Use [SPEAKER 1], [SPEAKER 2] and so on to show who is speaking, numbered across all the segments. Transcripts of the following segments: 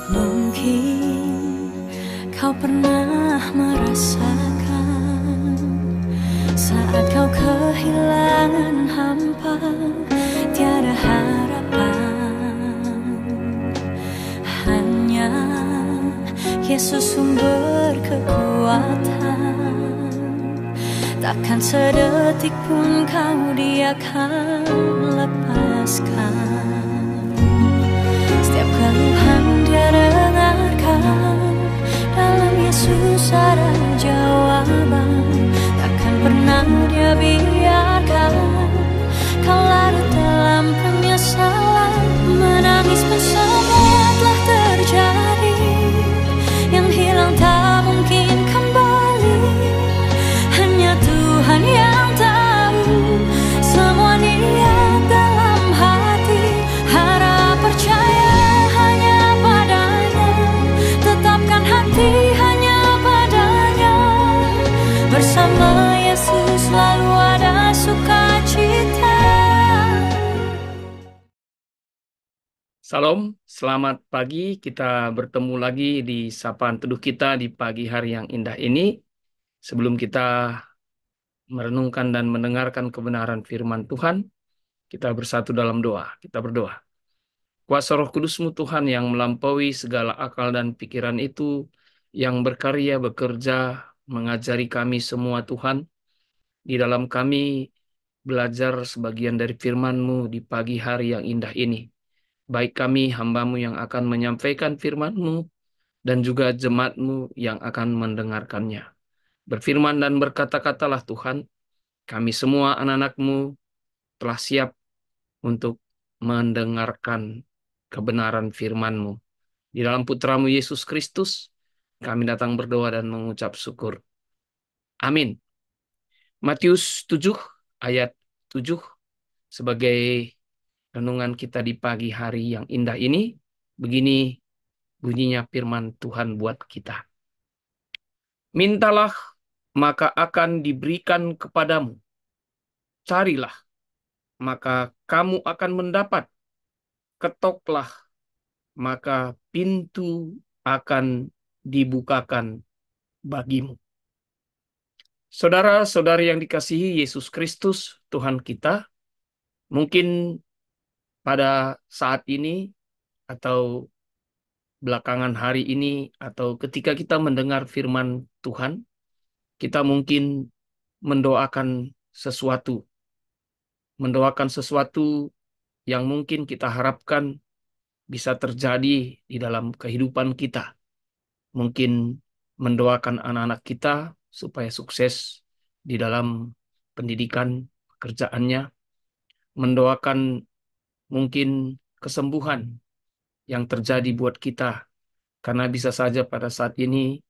[SPEAKER 1] Mungkin kau pernah merasakan saat kau kehilangan hampa, tiada harapan. Hanya Yesus sumber kekuatan. Takkan sedetik pun kau Dia akan lepaskan. Setiap keluhan Dia dengarkan, dalam Yesus ada jawaban. Takkan pernah Dia biarkan kau larut dalam penyesalan. Menangis pun semua telah terjadi, yang hilang tak mungkin kembali. Hanya Tuhan yang tahu semua niat dalam hati. Harap percaya hanya padanya, tetapkan hati hanya padanya. Bersama Yesus selalu ada sukacita.
[SPEAKER 2] Salam, selamat pagi. Kita bertemu lagi di sapaan teduh kita di pagi hari yang indah ini. Sebelum kita merenungkan dan mendengarkan kebenaran firman Tuhan, kita bersatu dalam doa. Kita berdoa. Kuasa Roh Kudus-Mu Tuhan yang melampaui segala akal dan pikiran itu, yang berkarya, bekerja, mengajari kami semua Tuhan, di dalam kami belajar sebagian dari firman-Mu di pagi hari yang indah ini. Baik kami hamba-Mu yang akan menyampaikan firman-Mu dan juga jemaat-Mu yang akan mendengarkannya. Berfirman dan berkata-katalah Tuhan, kami semua anak-anak-Mu telah siap untuk mendengarkan kebenaran firman-Mu. Di dalam Putra-Mu Yesus Kristus, kami datang berdoa dan mengucap syukur. Amin. Matius 7 ayat 7 sebagai renungan kita di pagi hari yang indah ini. Begini bunyinya firman Tuhan buat kita. Mintalah, maka akan diberikan kepadamu. Carilah, maka kamu akan mendapat. Ketoklah, maka pintu akan dibukakan bagimu. Saudara-saudari yang dikasihi Yesus Kristus, Tuhan kita, mungkin pada saat ini atau belakangan hari ini atau ketika kita mendengar firman Tuhan, kita mungkin sesuatu, mendoakan sesuatu yang mungkin kita harapkan bisa terjadi di dalam kehidupan kita. Mungkin mendoakan anak-anak kita supaya sukses di dalam pendidikan, pekerjaannya, mendoakan mungkin kesembuhan yang terjadi buat kita, karena bisa saja pada saat ini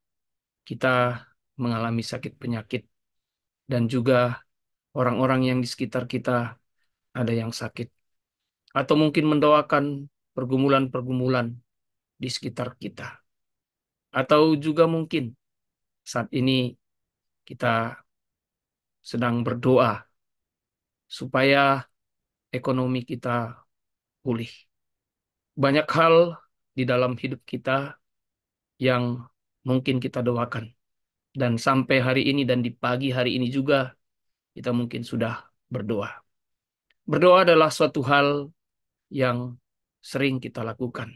[SPEAKER 2] kita mengalami sakit penyakit, dan juga orang-orang yang di sekitar kita ada yang sakit. Atau mungkin mendoakan pergumulan-pergumulan di sekitar kita. Atau juga mungkin saat ini kita sedang berdoa supaya ekonomi kita pulih. Banyak hal di dalam hidup kita yang mungkin kita doakan. Dan sampai hari ini dan di pagi hari ini juga kita mungkin sudah berdoa. Berdoa adalah suatu hal yang sering kita lakukan.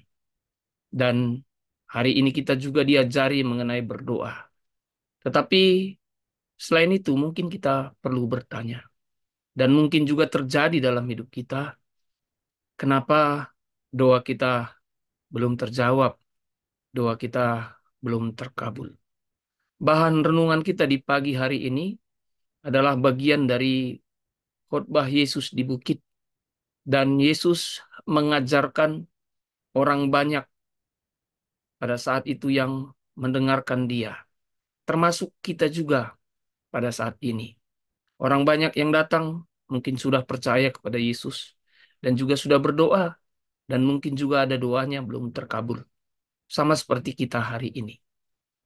[SPEAKER 2] Dan hari ini kita juga diajari mengenai berdoa. Tetapi selain itu mungkin kita perlu bertanya. Dan mungkin juga terjadi dalam hidup kita, kenapa doa kita belum terjawab, doa kita belum terkabul. Bahan renungan kita di pagi hari ini adalah bagian dari khotbah Yesus di bukit. Dan Yesus mengajarkan orang banyak pada saat itu yang mendengarkan Dia. Termasuk kita juga pada saat ini. Orang banyak yang datang mungkin sudah percaya kepada Yesus dan juga sudah berdoa, dan mungkin juga ada doanya belum terkabul. Sama seperti kita hari ini.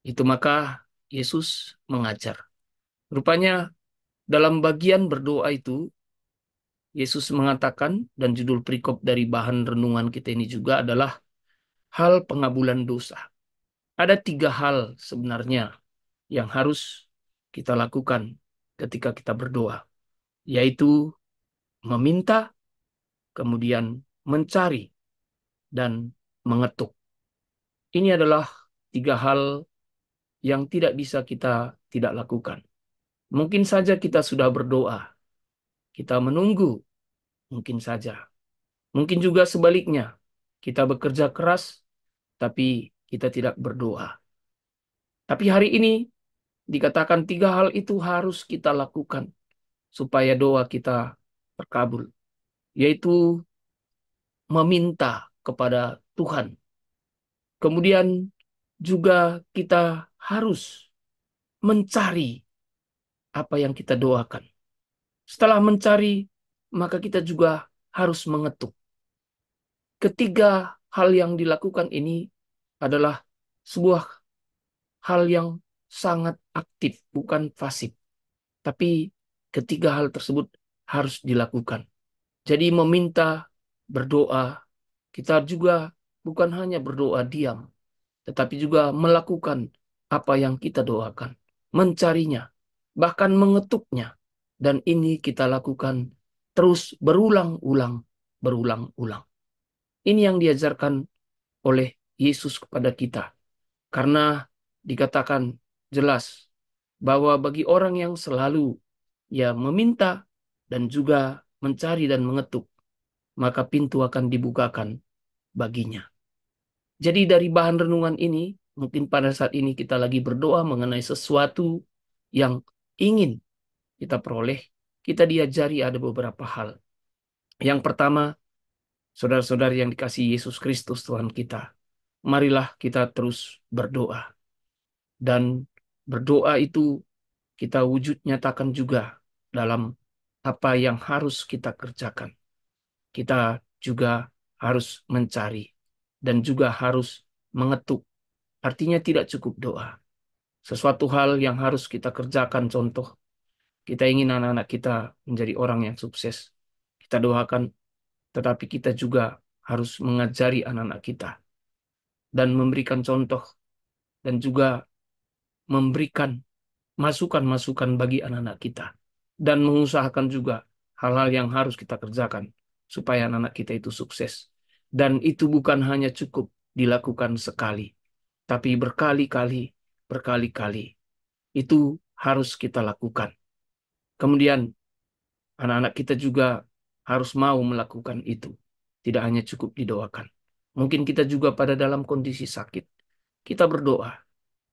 [SPEAKER 2] Itu maka Yesus mengajar. Rupanya dalam bagian berdoa itu, Yesus mengatakan, dan judul perikop dari bahan renungan kita ini juga adalah hal pengabulan dosa. Ada 3 hal sebenarnya yang harus kita lakukan ketika kita berdoa, yaitu meminta, kemudian mencari, dan mengetuk. Ini adalah 3 hal yang tidak bisa kita tidak lakukan. Mungkin saja kita sudah berdoa, kita menunggu, mungkin saja. Mungkin juga sebaliknya, kita bekerja keras, tapi kita tidak berdoa. Tapi hari ini dikatakan 3 hal itu harus kita lakukan supaya doa kita terkabul, yaitu meminta kepada Tuhan. Kemudian juga kita harus mencari apa yang kita doakan. Setelah mencari, maka kita juga harus mengetuk. Ketiga hal yang dilakukan ini adalah sebuah hal yang sangat aktif, bukan pasif. Tapi ketiga hal tersebut harus dilakukan. Jadi meminta, berdoa, kita juga bukan hanya berdoa diam, tetapi juga melakukan apa yang kita doakan, mencarinya, bahkan mengetuknya. Dan ini kita lakukan terus berulang-ulang, berulang-ulang. Ini yang diajarkan oleh Yesus kepada kita. Karena dikatakan jelas bahwa bagi orang yang selalu ya meminta dan juga mencari dan mengetuk, maka pintu akan dibukakan baginya. Jadi dari bahan renungan ini, mungkin pada saat ini kita lagi berdoa mengenai sesuatu yang ingin kita peroleh, kita diajari ada beberapa hal. Yang pertama, saudara-saudara yang dikasihi Yesus Kristus Tuhan kita, marilah kita terus berdoa. Dan berdoa itu kita wujud nyatakan juga dalam apa yang harus kita kerjakan. Kita juga harus mencari dan juga harus mengetuk. Artinya tidak cukup doa. Sesuatu hal yang harus kita kerjakan, contoh, kita ingin anak-anak kita menjadi orang yang sukses. Kita doakan, tetapi kita juga harus mengajari anak-anak kita dan memberikan contoh dan juga memberikan masukan-masukan bagi anak-anak kita dan mengusahakan juga hal-hal yang harus kita kerjakan supaya anak-anak kita itu sukses. Dan itu bukan hanya cukup dilakukan sekali, tapi berkali-kali, berkali-kali. Itu harus kita lakukan. Kemudian anak-anak kita juga harus mau melakukan itu. Tidak hanya cukup didoakan. Mungkin kita juga pada dalam kondisi sakit. Kita berdoa.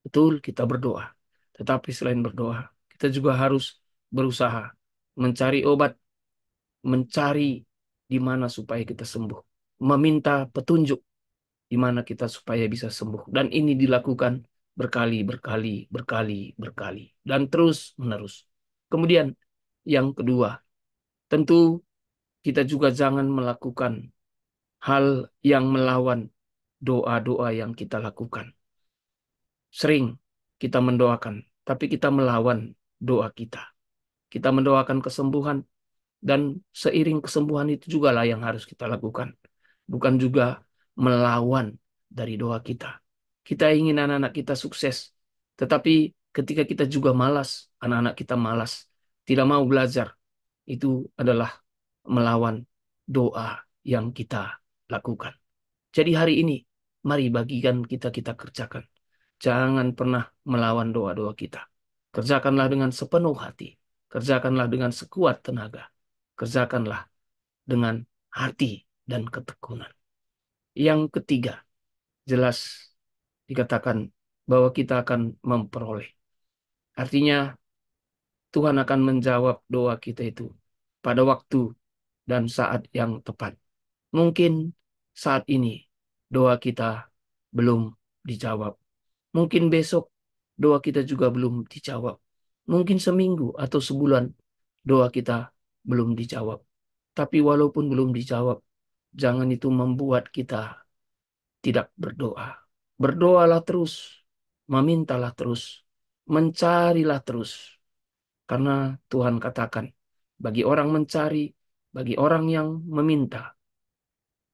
[SPEAKER 2] Betul, kita berdoa. Tetapi selain berdoa, kita juga harus berusaha mencari obat, mencari di mana supaya kita sembuh, meminta petunjuk di mana kita supaya bisa sembuh. Dan ini dilakukan berkali, berkali, berkali, berkali, dan terus menerus. Kemudian yang kedua, tentu kita juga jangan melakukan hal yang melawan doa-doa yang kita lakukan. Sering kita mendoakan, tapi kita melawan doa kita. Kita mendoakan kesembuhan, dan seiring kesembuhan itu juga lah yang harus kita lakukan. Bukan juga melawan dari doa kita. Kita ingin anak-anak kita sukses, tetapi ketika kita juga malas, anak-anak kita malas, tidak mau belajar, itu adalah melawan doa yang kita lakukan. Jadi hari ini, mari bagikan kita kerjakan. Jangan pernah melawan doa-doa kita. Kerjakanlah dengan sepenuh hati. Kerjakanlah dengan sekuat tenaga. Kerjakanlah dengan hati dan ketekunan. Yang ketiga, jelas dikatakan bahwa kita akan memperoleh. Artinya Tuhan akan menjawab doa kita itu pada waktu dan saat yang tepat. Mungkin saat ini doa kita belum dijawab. Mungkin besok doa kita juga belum dijawab. Mungkin seminggu atau sebulan doa kita belum dijawab. Tapi walaupun belum dijawab, jangan itu membuat kita tidak berdoa. Berdoalah terus, memintalah terus, mencarilah terus. Karena Tuhan katakan, bagi orang mencari, bagi orang yang meminta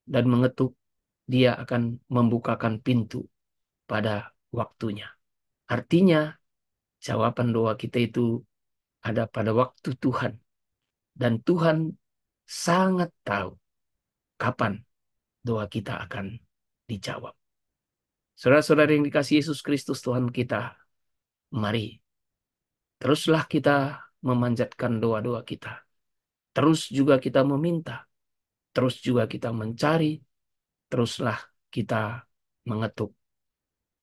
[SPEAKER 2] dan mengetuk, Dia akan membukakan pintu pada waktunya. Artinya, jawaban doa kita itu ada pada waktu Tuhan. Dan Tuhan sangat tahu kapan doa kita akan dijawab. Saudara-saudara yang dikasihi Yesus Kristus Tuhan kita, mari teruslah kita memanjatkan doa-doa kita. Terus juga kita meminta, terus juga kita mencari, teruslah kita mengetuk.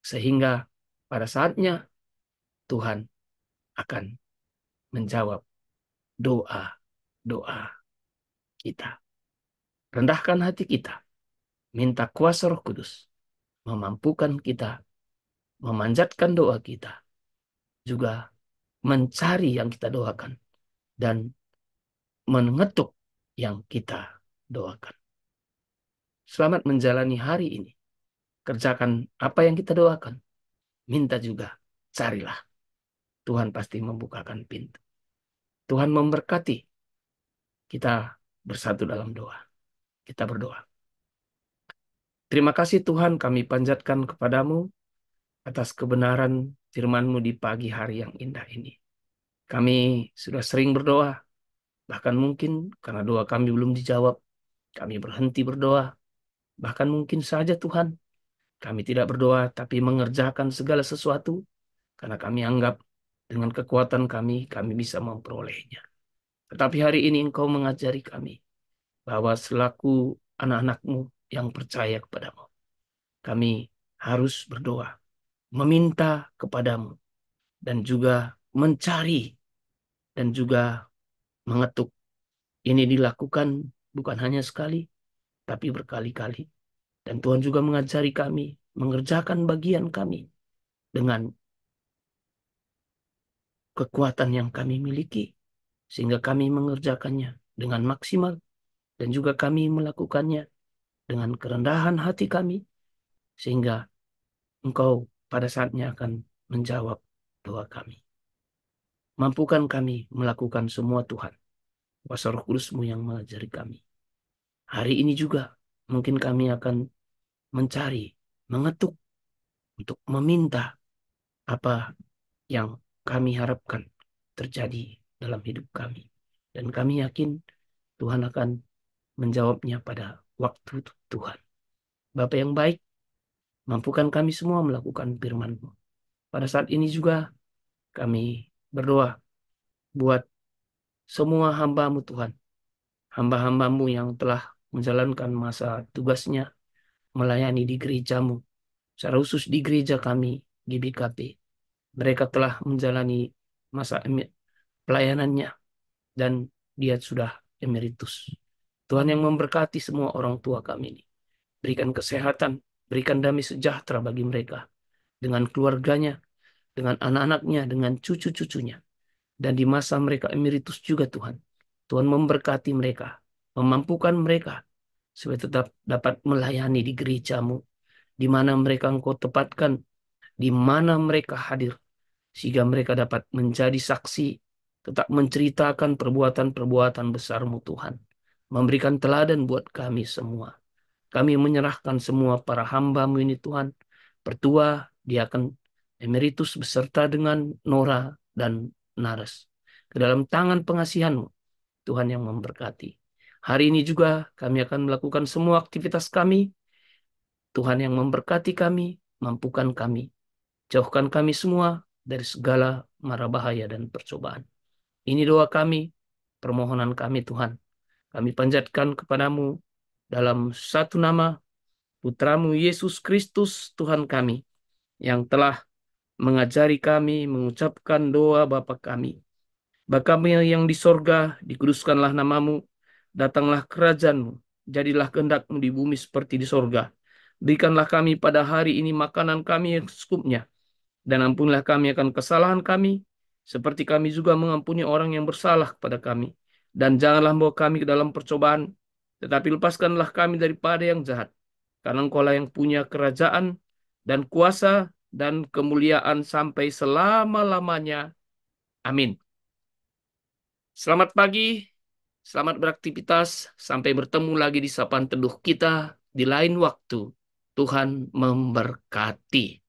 [SPEAKER 2] Sehingga pada saatnya Tuhan akan menjawab doa-doa kita. Rendahkan hati kita, minta kuasa Roh Kudus, memampukan kita, memanjatkan doa kita, juga mencari yang kita doakan, dan mengetuk yang kita doakan. Selamat menjalani hari ini. Kerjakan apa yang kita doakan. Minta juga, carilah. Tuhan pasti membukakan pintu. Tuhan memberkati. Kita bersatu dalam doa. Kita berdoa. Terima kasih Tuhan, kami panjatkan kepadamu atas kebenaran firman-Mu di pagi hari yang indah ini. Kami sudah sering berdoa, bahkan mungkin karena doa kami belum dijawab, kami berhenti berdoa. Bahkan mungkin saja Tuhan, kami tidak berdoa tapi mengerjakan segala sesuatu karena kami anggap dengan kekuatan kami bisa memperolehnya. Tetapi hari ini Engkau mengajari kami bahwa selaku anak-anak-Mu yang percaya kepadamu, kami harus berdoa, meminta kepadamu, dan juga mencari, dan juga mengetuk. Ini dilakukan bukan hanya sekali, tapi berkali-kali. Dan Tuhan juga mengajari kami, mengerjakan bagian kami dengan kekuatan yang kami miliki, sehingga kami mengerjakannya dengan maksimal, dan juga kami melakukannya dengan kerendahan hati kami, sehingga Engkau pada saatnya akan menjawab doa kami. Mampukan kami melakukan semua Tuhan, kuasa Roh Kudus-Mu yang mengajari kami. Hari ini juga mungkin kami akan mencari, mengetuk, untuk meminta apa yang kami harapkan terjadi dalam hidup kami. Dan kami yakin Tuhan akan menjawabnya pada waktu Tuhan. Bapa yang baik, mampukan kami semua melakukan firman-Mu. Pada saat ini juga kami berdoa buat semua hamba-Mu Tuhan. Hamba-hamba-Mu yang telah menjalankan masa tugasnya melayani di gereja-Mu. Secara khusus di gereja kami, GBKP. Mereka telah menjalani masa pelayanannya dan dia sudah emeritus. Tuhan yang memberkati semua orang tua kami ini. Berikan kesehatan, berikan damai sejahtera bagi mereka. Dengan keluarganya, dengan anak-anaknya, dengan cucu-cucunya. Dan di masa mereka emeritus juga Tuhan. Tuhan memberkati mereka, memampukan mereka supaya tetap dapat melayani di gereja-Mu, di mana mereka Engkau tempatkan, di mana mereka hadir, sehingga mereka dapat menjadi saksi, tetap menceritakan perbuatan-perbuatan besar-Mu Tuhan, memberikan teladan buat kami semua. Kami menyerahkan semua para hamba-Mu ini Tuhan, Pertua, Diaken, Emeritus beserta dengan Nora dan Nares, ke dalam tangan pengasihan-Mu, Tuhan yang memberkati. Hari ini juga kami akan melakukan semua aktivitas kami, Tuhan yang memberkati kami, mampukan kami, jauhkan kami semua dari segala mara bahaya dan percobaan. Ini doa kami, permohonan kami Tuhan. Kami panjatkan kepadamu dalam satu nama Putramu Yesus Kristus Tuhan kami, yang telah mengajari kami mengucapkan doa Bapa kami. Bapa kami yang di sorga, dikuduskanlah namamu, datanglah kerajaanmu, jadilah kehendakmu di bumi seperti di sorga. Berikanlah kami pada hari ini makanan kami yang secukupnya, dan ampunilah kami akan kesalahan kami, seperti kami juga mengampuni orang yang bersalah kepada kami. Dan janganlah membawa kami ke dalam percobaan, tetapi lepaskanlah kami daripada yang jahat. Karena Engkaulah yang punya kerajaan dan kuasa dan kemuliaan sampai selama-lamanya. Amin. Selamat pagi, selamat beraktivitas. Sampai bertemu lagi di Sapaan Teduh kita. di lain waktu. Tuhan memberkati.